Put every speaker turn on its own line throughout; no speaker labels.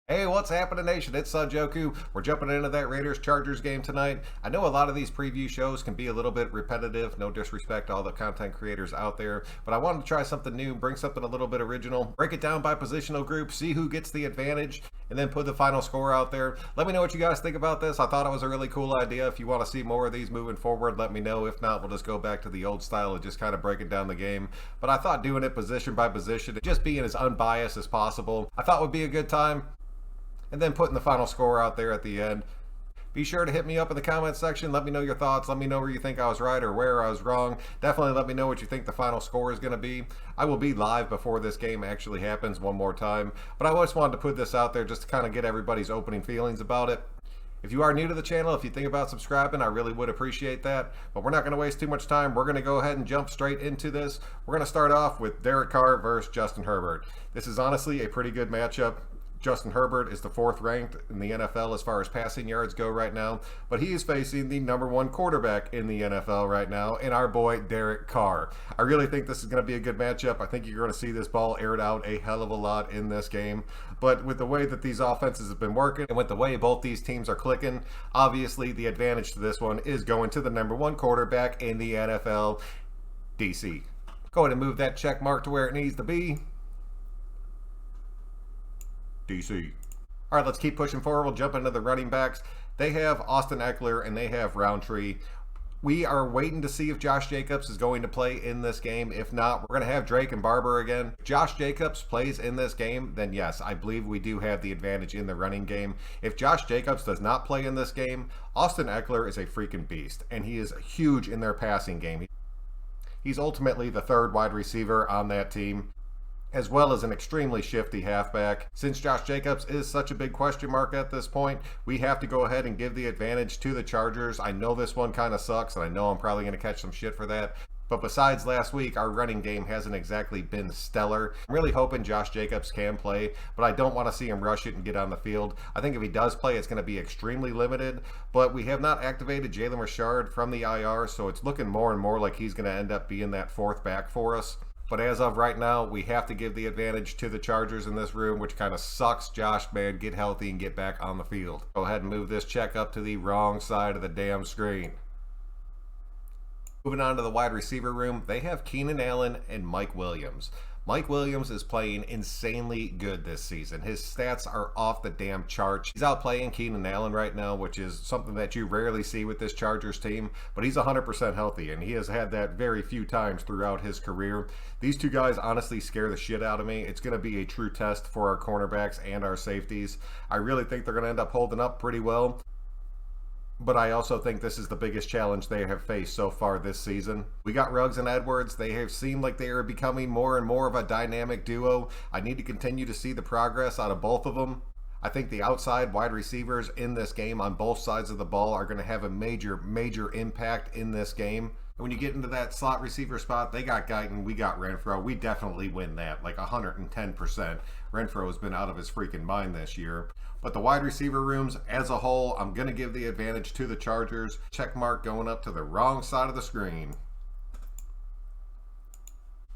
Hey, what's happening, Nation? It's Joku. We're jumping into that Raiders-Chargers game tonight. I know a lot of these preview shows can be a little bit repetitive, no disrespect to all the content creators out there, but I wanted to try something new, bring something a little bit original, break it down by positional group, see who gets the advantage, and then put the final score out there. Let me know what you guys think about this. I thought it was a really cool idea. If you want to see more of these moving forward, let me know. If not, we'll just go back to the old style of just kind of breaking down the game. But I thought doing it position by position, just being as unbiased as possible, I thought would be a good time, and then putting the final score out there at the end. Be sure to hit me up in the comment section. Let me know your thoughts. Let me know where you think I was right or where I was wrong. Definitely let me know what you think the final score is going to be. I will be live before this game actually happens one more time, but I just wanted to put this out there just to kind of get everybody's opening feelings about it. If you are new to the channel, if you think about subscribing, I really would appreciate that. But we're not going to waste too much time. We're going to go ahead and jump straight into this. We're going to start off with Derek Carr versus Justin Herbert. This is honestly a pretty good matchup. Justin Herbert is the 4th ranked in the NFL as far as passing yards go right now, but he is facing the #1 quarterback in the NFL right now, and our boy Derek Carr. I really think this is going to be a good matchup. I think you're going to see this ball aired out a hell of a lot in this game, but with the way that these offenses have been working and with the way both these teams are clicking, obviously the advantage to this one is going to the #1 quarterback in the NFL, DC. Go ahead and move that check mark to where it needs to be. DC. All right, let's keep pushing forward. We'll jump into the running backs. They have Austin Eckler and they have Roundtree. We are waiting to see if Josh Jacobs is going to play in this game. If not, we're going to have Drake and Barber again. If Josh Jacobs plays in this game, then yes, I believe we do have the advantage in the running game. If Josh Jacobs does not play in this game, Austin Eckler is a freaking beast, and he is huge in their passing game. He's ultimately the 3rd wide receiver on that team, as well as an extremely shifty halfback. Since Josh Jacobs is such a big question mark at this point, we have to go ahead and give the advantage to the Chargers. I know this one kind of sucks, and I know I'm probably going to catch some shit for that. But besides last week, our running game hasn't exactly been stellar. I'm really hoping Josh Jacobs can play, but I don't want to see him rush it and get on the field. I think if he does play, it's going to be extremely limited. But we have not activated Jalen Richard from the IR, so it's looking more and more like he's going to end up being that 4th back for us. But as of right now, we have to give the advantage to the Chargers in this room, which kind of sucks. Josh, man, get healthy and get back on the field. Go ahead and move this check up to the wrong side of the damn screen. Moving on to the wide receiver room, they have Keenan Allen and Mike Williams. Mike Williams is playing insanely good this season. His stats are off the damn charts. He's outplaying Keenan Allen right now, which is something that you rarely see with this Chargers team, but he's 100% healthy, and he has had that very few times throughout his career. These two guys honestly scare the shit out of me. It's going to be a true test for our cornerbacks and our safeties. I really think they're going to end up holding up pretty well, but I also think this is the biggest challenge they have faced so far this season. We got Ruggs and Edwards. They have seemed like they are becoming more and more of a dynamic duo. I need to continue to see the progress out of both of them. I think the outside wide receivers in this game on both sides of the ball are going to have a major impact in this game. When you get into that slot receiver spot, they got Guyton, we got Renfrow. We definitely win that, like 110%. Renfrow has been out of his freaking mind this year. But the wide receiver rooms as a whole, I'm going to give the advantage to the Chargers. Check mark going up to the wrong side of the screen.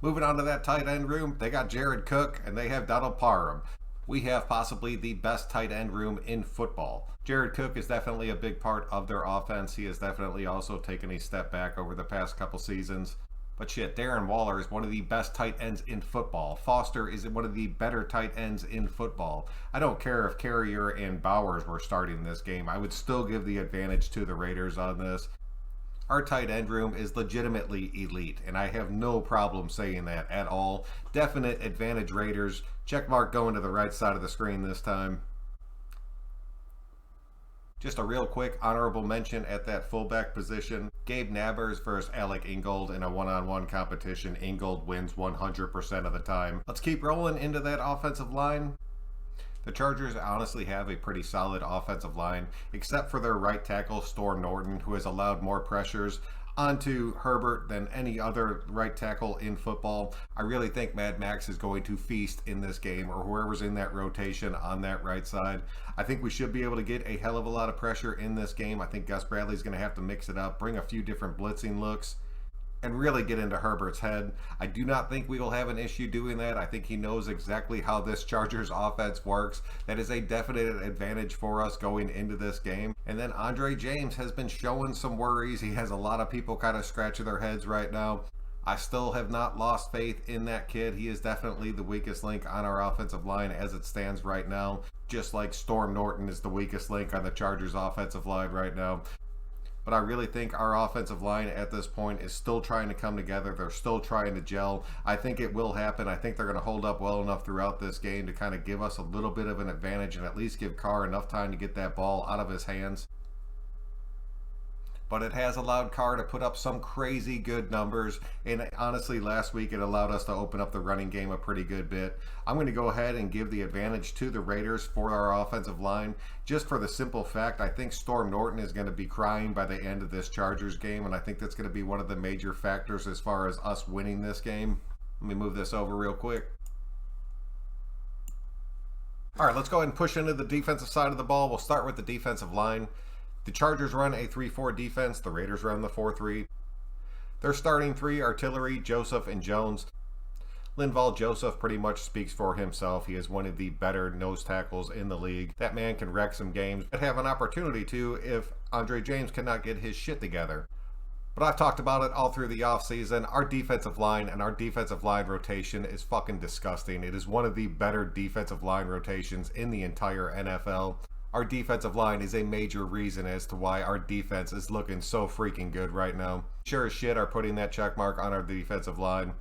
Moving on to that tight end room, they got Jared Cook and they have Donald Parham. We have possibly the best tight end room in football. Jared Cook is definitely a big part of their offense. He has definitely also taken a step back over the past couple seasons. But shit, Darren Waller is one of the best tight ends in football. Foster is one of the better tight ends in football. I don't care if Carrier and Bowers were starting this game. I would still give the advantage to the Raiders on this. Our tight end room is legitimately elite, and I have no problem saying that at all. Definite advantage Raiders. Check mark going to the right side of the screen this time. Just a real quick honorable mention at that fullback position. Gabe Nabers versus Alec Ingold in a one-on-one competition. Ingold wins 100% of the time. Let's keep rolling into that offensive line. The Chargers honestly have a pretty solid offensive line, except for their right tackle, Storr Norton, who has allowed more pressures onto Herbert than any other right tackle in football. I really think Mad Max is going to feast in this game, or whoever's in that rotation on that right side. I think we should be able to get a hell of a lot of pressure in this game. I think Gus Bradley's going to have to mix it up, bring a few different blitzing looks. and really get into Herbert's head. I do not think we will have an issue doing that. I think he knows exactly how this Chargers offense works. That is a definite advantage for us going into this game. And then Andre James has been showing some worries. He has a lot of people kind of scratching their heads right now. I still have not lost faith in that kid. He is definitely the weakest link on our offensive line as it stands right now. Just like Storm Norton is the weakest link on the Chargers offensive line right now. But I really think our offensive line at this point is still trying to come together. They're still trying to gel. I think it will happen. I think they're going to hold up well enough throughout this game to kind of give us a little bit of an advantage and at least give Carr enough time to get that ball out of his hands. But it has allowed Carr to put up some crazy good numbers. And honestly, last week it allowed us to open up the running game a pretty good bit. I'm going to go ahead and give the advantage to the Raiders for our offensive line, just for the simple fact I think Storm Norton is going to be crying by the end of this Chargers game, and I think that's going to be one of the major factors as far as us winning this game. Let me move this over real quick. All right, let's go ahead and push into the defensive side of the ball. We'll start with the defensive line. The Chargers run a 3-4 defense. The Raiders run the 4-3. Their starting three, artillery, Joseph, and Jones. Linval Joseph pretty much speaks for himself. He is one of the better nose tackles in the league. That man can wreck some games, but have an opportunity to if Andre James cannot get his shit together. But I've talked about it all through the offseason. Our defensive line and our defensive line rotation is fucking disgusting. It is one of the better defensive line rotations in the entire NFL. Our defensive line is a major reason as to why our defense is looking so freaking good right now. Sure as shit are putting that check mark on our defensive line.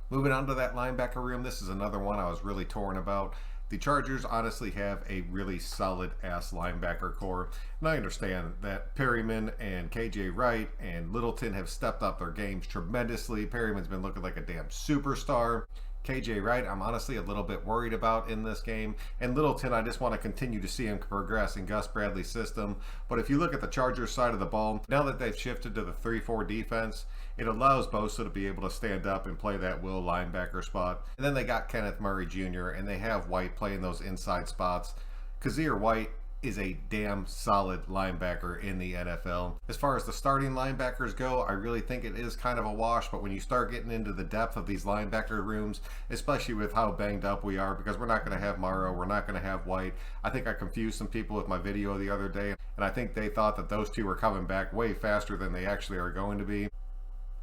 Moving on to that linebacker room, this is another one I was really torn about. The Chargers honestly have a really solid ass linebacker core. And I understand that Perryman and KJ Wright and Littleton have stepped up their games tremendously. Perryman's been looking like a damn superstar. KJ Wright, I'm honestly a little bit worried about in this game. And Littleton, I just want to continue to see him progress in Gus Bradley's system. But if you look at the Chargers side of the ball, now that they've shifted to the 3-4 defense, it allows Bosa to be able to stand up and play that will linebacker spot. And then they got Kenneth Murray Jr. and they have White playing those inside spots. Kazir White is a damn solid linebacker in the NFL. As far as the starting linebackers go, I really think it is kind of a wash, but when you start getting into the depth of these linebacker rooms, especially with how banged up we are, because we're not going to have Morrow, we're not going to have White. I think I confused some people with my video the other day, and I think they thought that those two were coming back way faster than they actually are going to be.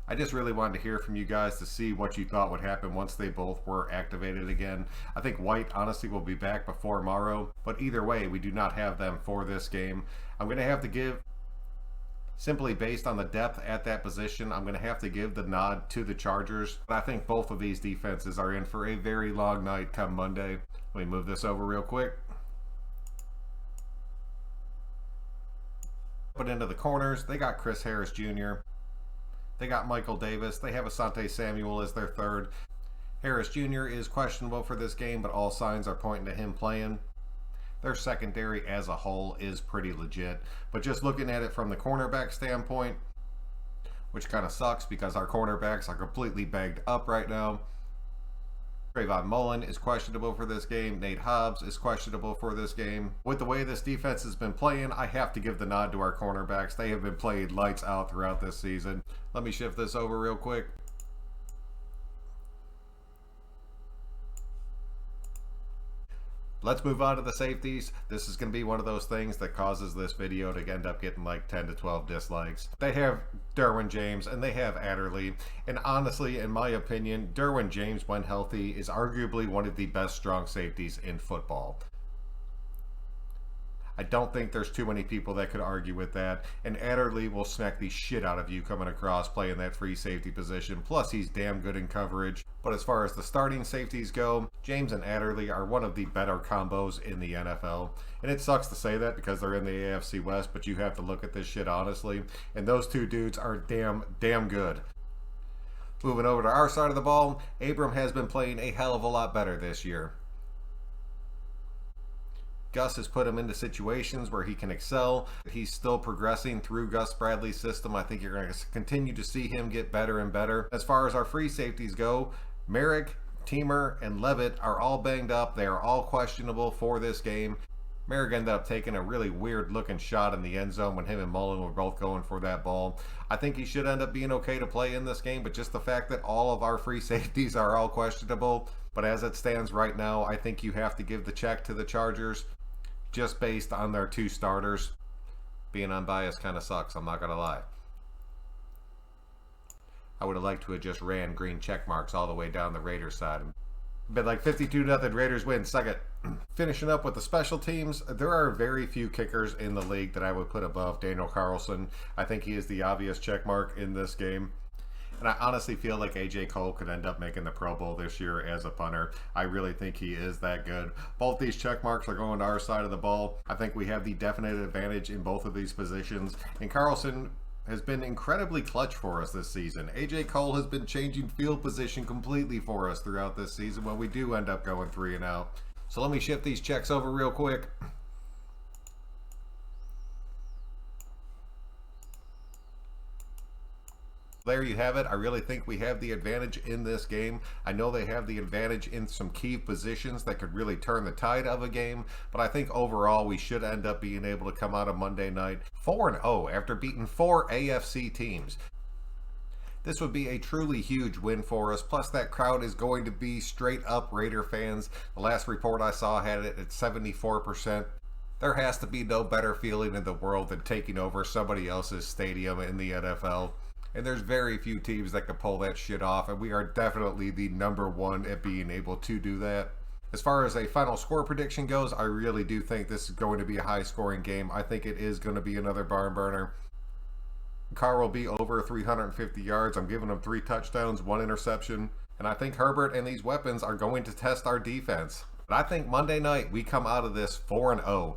I just really wanted to hear from you guys to see what you thought would happen once they both were activated again. I think White honestly will be back before Morrow, but either way, we do not have them for this game. I'm going to have to give, simply based on the depth at that position, I'm going to have to give the nod to the Chargers. But I think both of these defenses are in for a very long night come Monday. Let me move this over real quick. But into the corners, they got Chris Harris Jr., they got Michael Davis. They have Asante Samuel as their third. Harris Jr. is questionable for this game, but all signs are pointing to him playing. Their secondary as a whole is pretty legit. But just looking at it from the cornerback standpoint, which kind of sucks because our cornerbacks are completely bagged up right now. Trayvon Mullen is questionable for this game. Nate Hobbs is questionable for this game. With the way this defense has been playing, I have to give the nod to our cornerbacks. They have been playing lights out throughout this season. Let me shift this over real quick. Let's move on to the safeties. This is going to be one of those things that causes this video to end up getting like 10 to 12 dislikes. They have Derwin James and they have Adderley. And honestly, in my opinion, Derwin James, when healthy, is arguably one of the best strong safeties in football. I don't think there's too many people that could argue with that. And Adderley will smack the shit out of you coming across playing that free safety position. Plus, he's damn good in coverage. But as far as the starting safeties go, James and Adderley are one of the better combos in the NFL. And it sucks to say that because they're in the AFC West, but you have to look at this shit honestly. And those two dudes are damn good. Moving over to our side of the ball, Abram has been playing a hell of a lot better this year. Gus has put him into situations where he can excel. He's still progressing through Gus Bradley's system. I think you're going to continue to see him get better and better. As far as our free safeties go, Merrick, Teamer, and Levitt are all banged up. They are all questionable for this game. Merrick ended up taking a really weird looking shot in the end zone when him and Mullen were both going for that ball. I think he should end up being okay to play in this game, but just the fact that all of our free safeties are all questionable. But as it stands right now, I think you have to give the check to the Chargers just based on their two starters. Being unbiased kind of sucks, I'm not going to lie. I would have liked to have just ran green check marks all the way down the Raiders side. But like 52-0, Raiders win. Second. Finishing up with the special teams, there are very few kickers in the league that I would put above Daniel Carlson. I think he is the obvious check mark in this game. And I honestly feel like A.J. Cole could end up making the Pro Bowl this year as a punter. I really think he is that good. Both these check marks are going to our side of the ball. I think we have the definite advantage in both of these positions. And Carlson has been incredibly clutch for us this season. A.J. Cole has been changing field position completely for us throughout this season when we do end up going 3-0. So let me shift these checks over real quick. There you have it. I really think we have the advantage in this game. I know they have the advantage in some key positions that could really turn the tide of a game, but I think overall we should end up being able to come out of Monday night 4-0 after beating 4 AFC teams. This would be a truly huge win for us. Plus, that crowd is going to be straight up Raider fans. The last report I saw had it at 74%. There has to be no better feeling in the world than taking over somebody else's stadium in the NFL. And there's very few teams that can pull that shit off, and we are definitely the number one at being able to do that. As far as a final score prediction goes, I really do think this is going to be a high-scoring game. I think it is going to be another barn burner. Carr will be over 350 yards. I'm giving him 3 touchdowns, 1 interception. And I think Herbert and these weapons are going to test our defense. But I think Monday night we come out of this 4-0.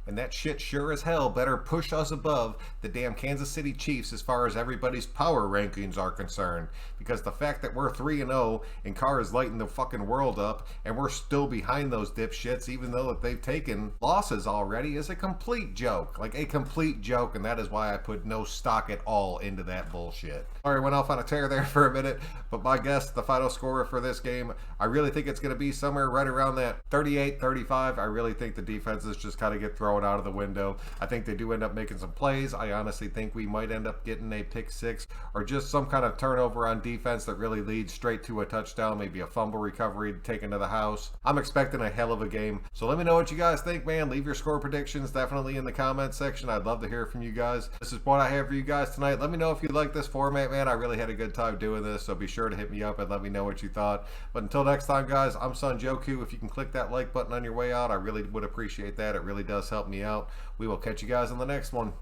And that shit sure as hell better push us above the damn Kansas City Chiefs as far as everybody's power rankings are concerned. Because the fact that we're 3-0 and Carr is lighting the fucking world up and we're still behind those dipshits even though that they've taken losses already is a complete joke. Like a complete joke, and that is why I put no stock at all into that bullshit. Sorry, went off on a tear there for a minute, but my guess, the final score for this game, I really think it's going to be somewhere right around that 38-35. I really think the defenses just kind of get thrown out of the window. I think they do end up making some plays. I honestly think we might end up getting a pick 6 or just some kind of turnover on defense that really leads straight to a touchdown, maybe a fumble recovery taken to the house. I'm expecting a hell of a game. So let me know what you guys think, man. Leave your score predictions definitely in the comment section. I'd love to hear from you guys. This is what I have for you guys tonight. Let me know if you like this format, man. I really had a good time doing this, so be sure to hit me up and let me know what you thought. But until next time, guys, I'm Son Joku. If you can click that like button on your way out, I really would appreciate that. It really does help me out. We will catch you guys in the next one.